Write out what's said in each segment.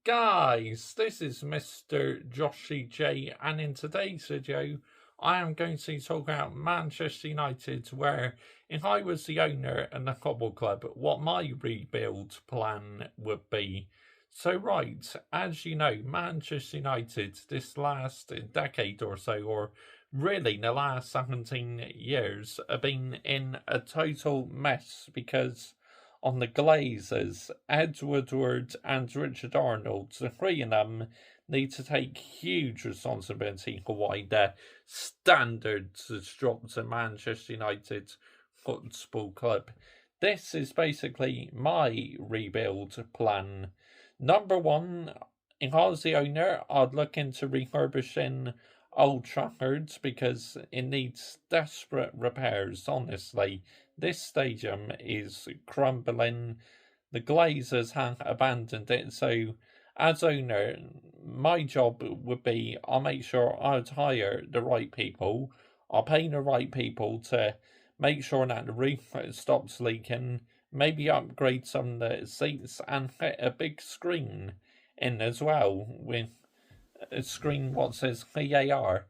Guys, this is Mr. Joshy J, and in today's video, I am going to talk about Manchester United, where if I was the owner and the football club, what my rebuild plan would be. So, right, as you know, Manchester United, this last decade or so, or really the last 17 years, have been in a total mess because on the Glazers, Ed Woodward and Richard Arnold, the three of them need to take huge responsibility for why their standards has dropped to Manchester United Football Club. This is basically my rebuild plan. Number one, if I was the owner, I'd look into refurbishing Old Trafford because it needs desperate repairs, honestly. This stadium is crumbling. The Glazers have abandoned it, so as owner, my job would be I'll make sure I'd hire the right people. I'll pay the right people to make sure that the roof stops leaking, maybe upgrade some of the seats and fit a big screen in as well with a screen what says VAR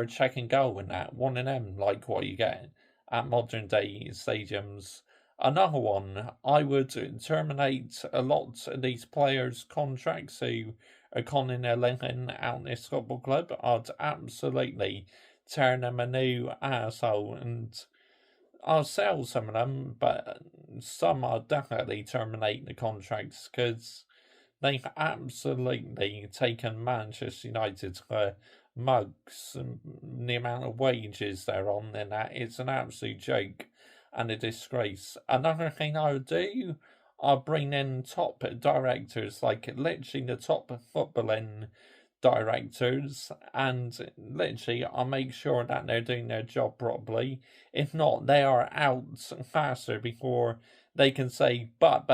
check and goal and that, one of them like what you get at modern day stadiums. Another one, I would terminate a lot of these players' contracts who are conning their living out this football club. I'd absolutely turn them a new asshole and I'll sell some of them, but some I'll definitely terminate the contracts because they've absolutely taken Manchester United for mugs, and the amount of wages they're on and that it's an absolute joke and a disgrace. Another thing I would do, I'll bring in top directors, like literally the top footballing directors, and literally I'll make sure that they're doing their job properly. If not, they are out faster before they can say but,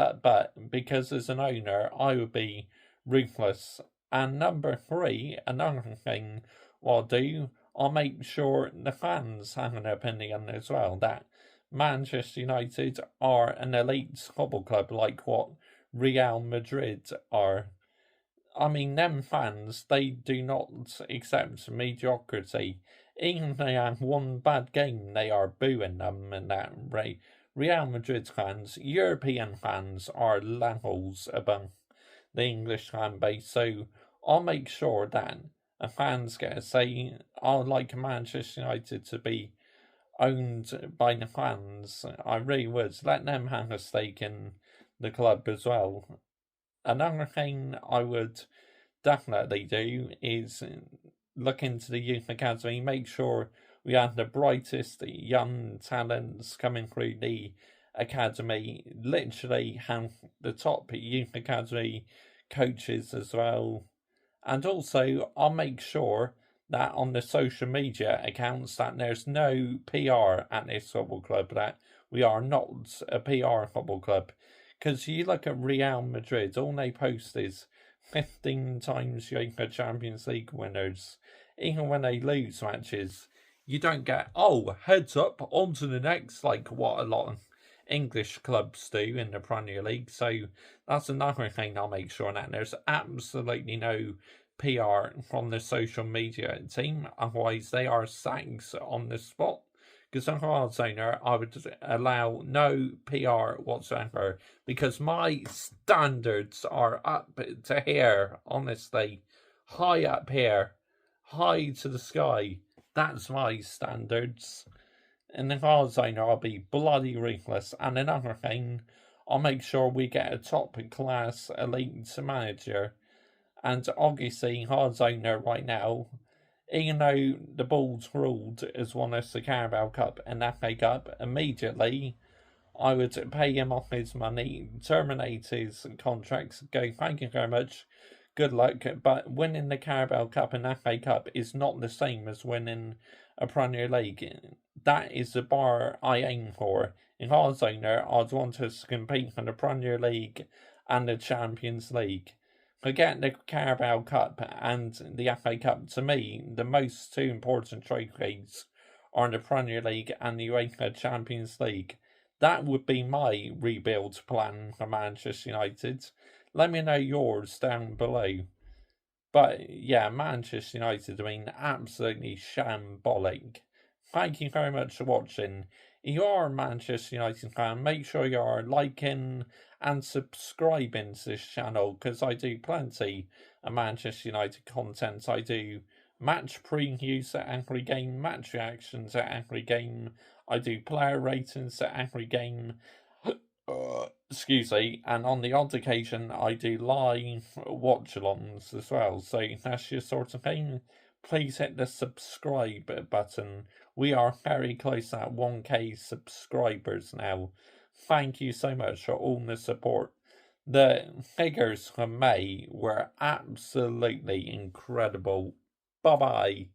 because as an owner, I would be ruthless. And number three, another thing I'll do, I'll make sure the fans have an opinion as well, that Manchester United are an elite football club like what Real Madrid are. I mean, them fans, they do not accept mediocrity. Even if they have one bad game, they are booing them and that. Real Madrid fans, European fans are levels above the English fan base, so I'll make sure that fans get a say. I'd like Manchester United to be owned by the fans. I really would. Let them have a stake in the club as well. Another thing I would definitely do is look into the youth academy, make sure we have the brightest young talents coming through the academy, literally have the top youth academy coaches as well. And also, I'll make sure that on the social media accounts that there's no PR at this football club, that we are not a PR football club. Because you look at Real Madrid, all they post is 15 times UEFA Champions League winners. Even when they lose matches, you don't get, oh, heads up, on to the next, like what a lot of English clubs do in the Premier League. So that's another thing I'll make sure that there's absolutely no PR from the social media team. Otherwise, they are sacked on the spot. Because as a owner, I would allow no PR whatsoever because my standards are up to here, honestly. High up here, high to the sky. That's my standards. And if I was owner, I'll be bloody ruthless. And another thing, I'll make sure we get a top class elite manager. And obviously, hard owner right now, even though the Bulls ruled as won us the Carabao Cup and FA Cup, immediately I would pay him off his money, terminate his contracts, go, thank you very much, good luck. But winning the Carabao Cup and FA Cup is not the same as winning a Premier League. That is the bar I aim for. If I was owner, I'd want us to compete for the Premier League and the Champions League. Forget the Carabao Cup and the FA Cup. To me, the most two important trophies are the Premier League and the UEFA Champions League. That would be my rebuild plan for Manchester United. Let me know yours down below. But yeah, Manchester United, I mean, absolutely shambolic. Thank you very much for watching. If you are a Manchester United fan, make sure you are liking and subscribing to this channel, because I do plenty of Manchester United content. I do match previews at Angry Game, match reactions at Angry Game. I do player ratings at Angry Game. Excuse me, and on the odd occasion I do live watch-alongs as well, so if that's your sort of thing, please hit the subscribe button. We are very close at 1k subscribers now. Thank you so much for all the support. The figures from May were absolutely incredible. Bye bye.